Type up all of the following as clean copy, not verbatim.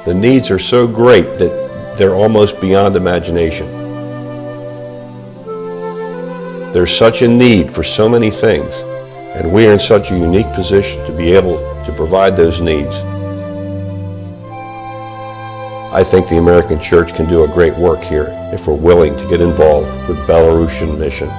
The needs are so great that they're almost beyond imagination. There's such a need for so many things, and we are in such a unique position to be able to provide those needs. I think the American Church can do a great work here if we're willing to get involved with Belarusian mission.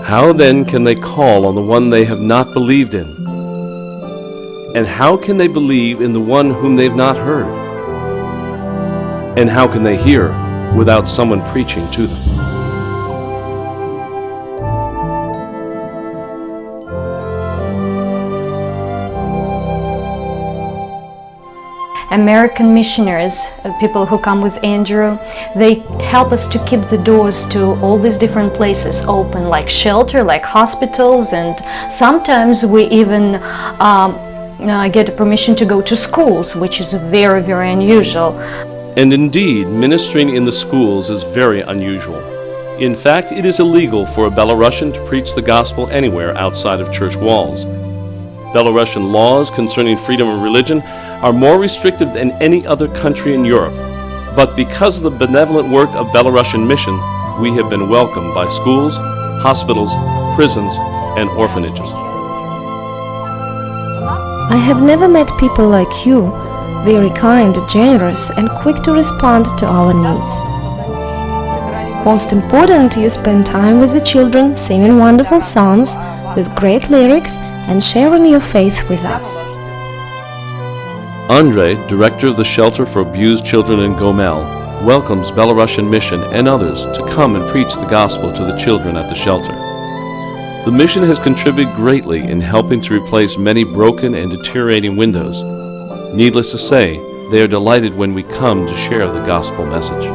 How then can they call on the one they have not believed in? And how can they believe in the one whom they've not heard? And how can they hear without someone preaching to them? American missionaries, people who come with Andrew, they help us to keep the doors to all these different places open, like shelter, like hospitals, and sometimes we even get permission to go to schools, which is very, very unusual. And indeed, ministering in the schools is very unusual. In fact, it is illegal for a Belarusian to preach the gospel anywhere outside of church walls. Belarusian laws concerning freedom of religion are more restrictive than any other country in Europe. But because of the benevolent work of Belarusian mission, we have been welcomed by schools, hospitals, prisons, and orphanages. I have never met people like you, very kind, generous, and quick to respond to our needs. Most important, you spend time with the children, singing wonderful songs with great lyrics, and sharing your faith with us. Andrei, director of the Shelter for Abused Children in Gomel, welcomes Belarusian Mission and others to come and preach the gospel to the children at the shelter. The mission has contributed greatly in helping to replace many broken and deteriorating windows. Needless to say, they are delighted when we come to share the gospel message.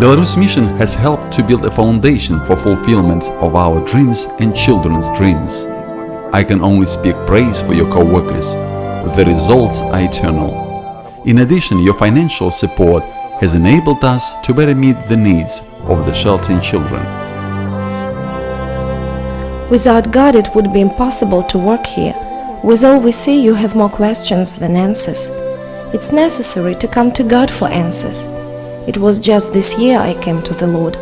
Belarus Mission has helped to build a foundation for fulfillment of our dreams and children's dreams. I can only speak praise for your co-workers. The results are eternal. In addition, your financial support has enabled us to better meet the needs of the sheltering children. Without God, it would be impossible to work here. With all we see, you have more questions than answers. It's necessary to come to God for answers. It was just this year I came to the Lord.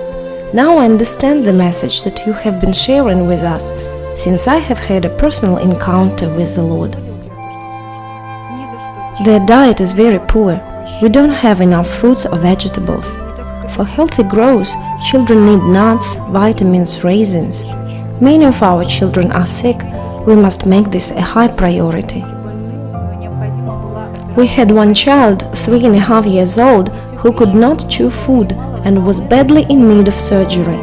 Now I understand the message that you have been sharing with us, since I have had a personal encounter with the Lord. Their diet is very poor. We don't have enough fruits or vegetables. For healthy growth, children need nuts, vitamins, raisins. Many of our children are sick. We must make this a high priority. We had one child, 3.5 years old, who could not chew food and was badly in need of surgery.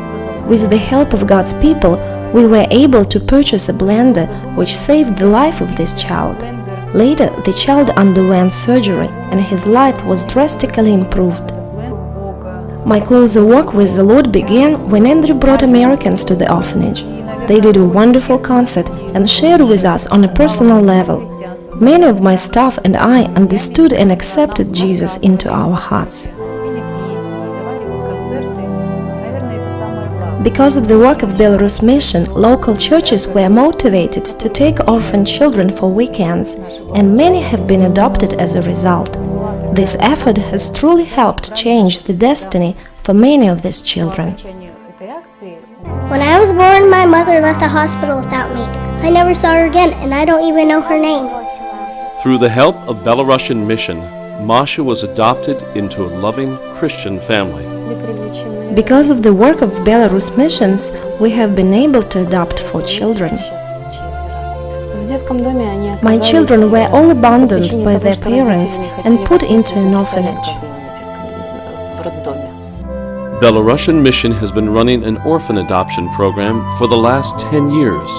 With the help of God's people, we were able to purchase a blender which saved the life of this child. Later, the child underwent surgery and his life was drastically improved. My closer work with the Lord began when Andrew brought Americans to the orphanage. They did a wonderful concert and shared with us on a personal level. Many of my staff and I understood and accepted Jesus into our hearts. Because of the work of Belarus Mission, local churches were motivated to take orphan children for weekends, and many have been adopted as a result. This effort has truly helped change the destiny for many of these children. When I was born, my mother left the hospital without me. I never saw her again, and I don't even know her name. Through the help of Belarusian Mission, Masha was adopted into a loving Christian family. Because of the work of Belarus Missions, we have been able to adopt 4 children. My children were all abandoned by their parents and put into an orphanage. Belarusian Mission has been running an orphan adoption program for the last 10 years.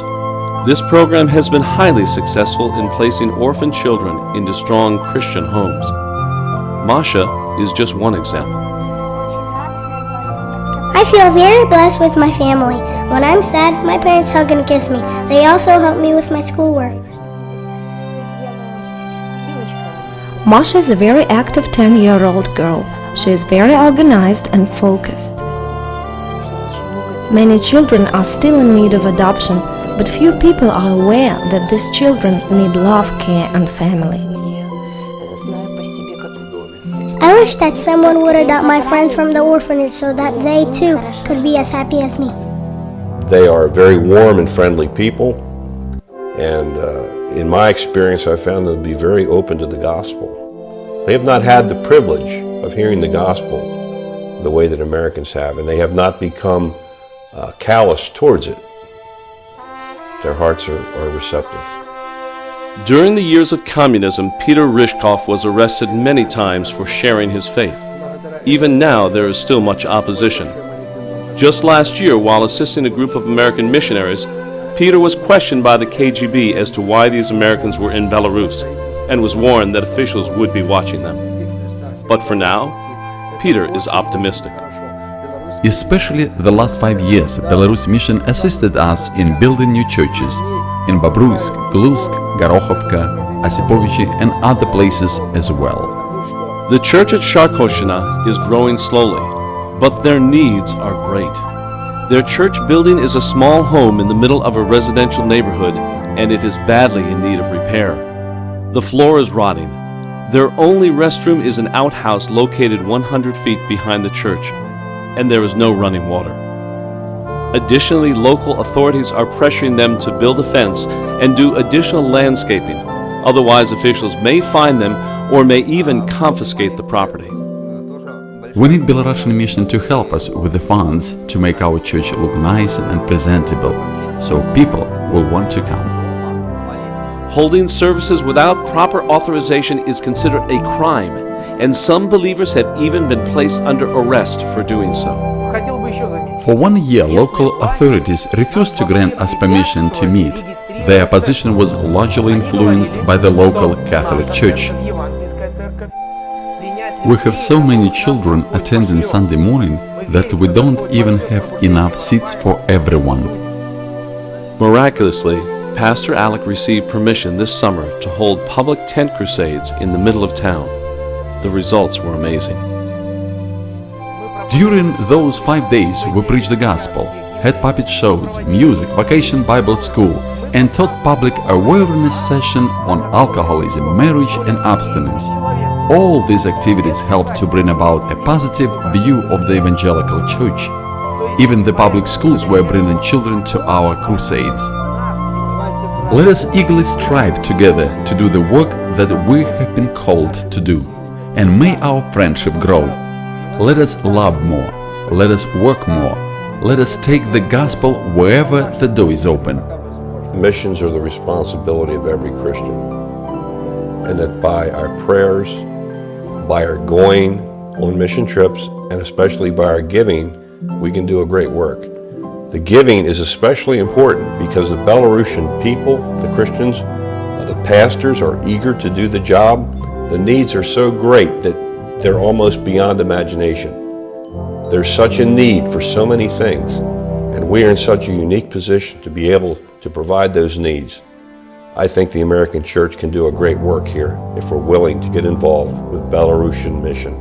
This program has been highly successful in placing orphan children into strong Christian homes. Masha is just one example. I feel very blessed with my family. When I'm sad, my parents hug and kiss me. They also help me with my schoolwork. Masha is a very active 10-year-old girl. She is very organized and focused. Many children are still in need of adoption, but few people are aware that these children need love, care, and family. I wish that someone would adopt my friends from the orphanage so that they too could be as happy as me. They are very warm and friendly people, and in my experience, I found them to be very open to the gospel. They have not had the privilege of hearing the gospel the way that Americans have, and they have not become callous towards it. Their hearts are receptive. During the years of communism, Peter Ryzhkov was arrested many times for sharing his faith. Even now, there is still much opposition. Just last year, while assisting a group of American missionaries, Peter was questioned by the KGB as to why these Americans were in Belarus, and was warned that officials would be watching them. But for now, Peter is optimistic. Especially the last 5 years, Belarus Mission assisted us in building new churches in Bobruisk, Glusk, Gorokhovka, Osipovичи, and other places as well. The church at Sharkoshina is growing slowly, but their needs are great. Their church building is a small home in the middle of a residential neighborhood, and it is badly in need of repair. The floor is rotting. Their only restroom is an outhouse located 100 feet behind the church, and there is no running water. Additionally, local authorities are pressuring them to build a fence and do additional landscaping. Otherwise, officials may fine them or may even confiscate the property. We need Belarusian Mission to help us with the funds to make our church look nice and presentable, so people will want to come. Holding services without proper authorization is considered a crime, and some believers have even been placed under arrest for doing so. For 1 year, local authorities refused to grant us permission to meet. Their position was largely influenced by the local Catholic Church. We have so many children attending Sunday morning that we don't even have enough seats for everyone. Miraculously, Pastor Alec received permission this summer to hold public tent crusades in the middle of town. The results were amazing. During those 5 days, we preached the gospel, had puppet shows, music, vacation Bible school, and taught public awareness session on alcoholism, marriage, and abstinence. All these activities helped to bring about a positive view of the evangelical church. Even the public schools were bringing children to our crusades. Let us eagerly strive together to do the work that we have been called to do, and may our friendship grow. Let us love more, let us work more, let us take the gospel wherever the door is open. Missions are the responsibility of every Christian, and that by our prayers, by our going on mission trips, and especially by our giving, we can do a great work. The giving is especially important because the Belarusian people, the Christians, the pastors are eager to do the job. The needs are so great that they're almost beyond imagination. There's such a need for so many things, and we are in such a unique position to be able to provide those needs. I think the American church can do a great work here if we're willing to get involved with Belarusian Mission.